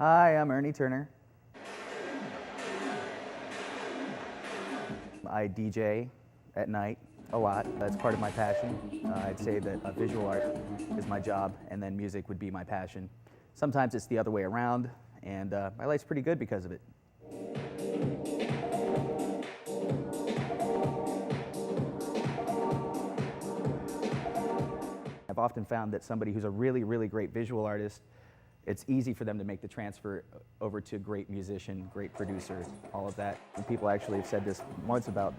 Hi, I'm Ernie Turner. I DJ at night a lot. That's part of my passion. I'd say that visual art is my job, and then music would be my passion. Sometimes it's the other way around, and my life's pretty good because of it. I've often found that somebody who's a really, really great visual artist, it's easy for them to make the transfer over to great musician, great producer, all of that. And people actually have said this once about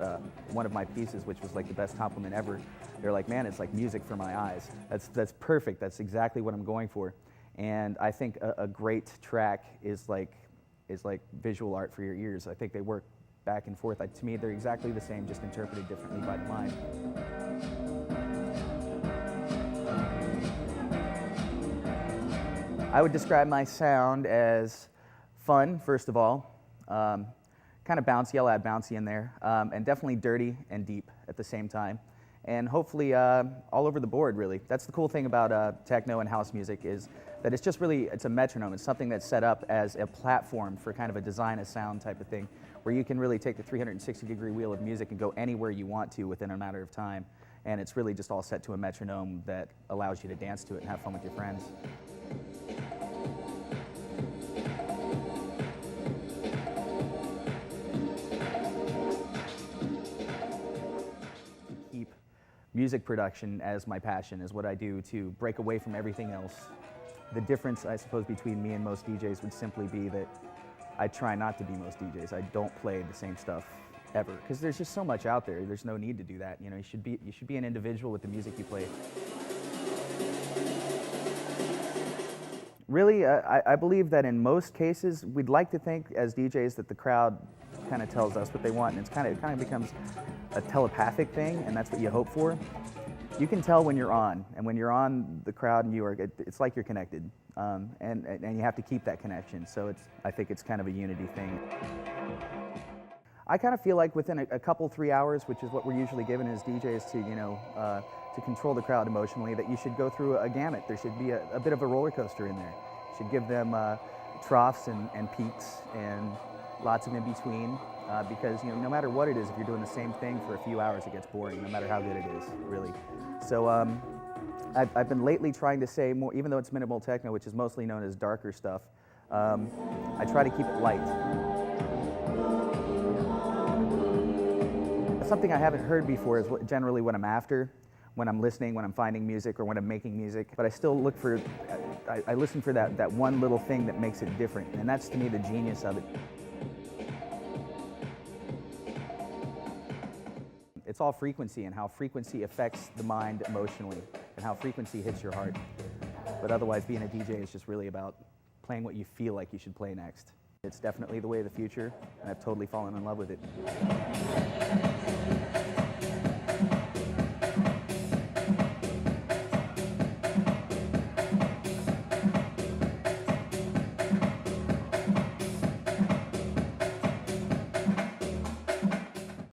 one of my pieces, which was like the best compliment ever. They're like, man, it's like music for my eyes. That's perfect. That's exactly what I'm going for. And I think a great track is like visual art for your ears. I think they work back and forth. To me, they're exactly the same, just interpreted differently by the mind. I would describe my sound as fun, first of all, kind of bouncy, I'll add bouncy in there, and definitely dirty and deep at the same time. And hopefully all over the board, really. That's the cool thing about techno and house music is that it's just really, it's a metronome. It's something that's set up as a platform for kind of a design a sound type of thing, where you can really take the 360-degree wheel of music and go anywhere you want to within a matter of time. And it's really just all set to a metronome that allows you to dance to it and have fun with your friends. Music production as my passion is what I do to break away from everything else. The difference, I suppose, between me and most DJs would simply be that I try not to be most DJs. I don't play the same stuff ever, because there's just so much out there. There's no need to do that. You know, you should be an individual with the music you play. Really, I believe that in most cases, we'd like to think as DJs that the crowd kind of tells us what they want, and it kind of becomes a telepathic thing, and that's what you hope for. You can tell when you're on, and when you're on the crowd and it's like you're connected, and you have to keep that connection. So I think it's kind of a unity thing. I kind of feel like within a couple, 3 hours, which is what we're usually given as DJs to control the crowd emotionally, that you should go through a gamut. There should be a bit of a roller coaster in there. You should give them troughs and peaks and lots of in between, because no matter what it is, if you're doing the same thing for a few hours, it gets boring, no matter how good it is, really. So I've been lately trying to say more, even though it's minimal techno, which is mostly known as darker stuff, I try to keep it light. Something I haven't heard before is generally what I'm after, when I'm listening, when I'm finding music, or when I'm making music. But I still look for, I listen for that one little thing that makes it different, and that's to me the genius of it. It's all frequency and how frequency affects the mind emotionally and how frequency hits your heart. But otherwise, being a DJ is just really about playing what you feel like you should play next. It's definitely the way of the future, and I've totally fallen in love with it.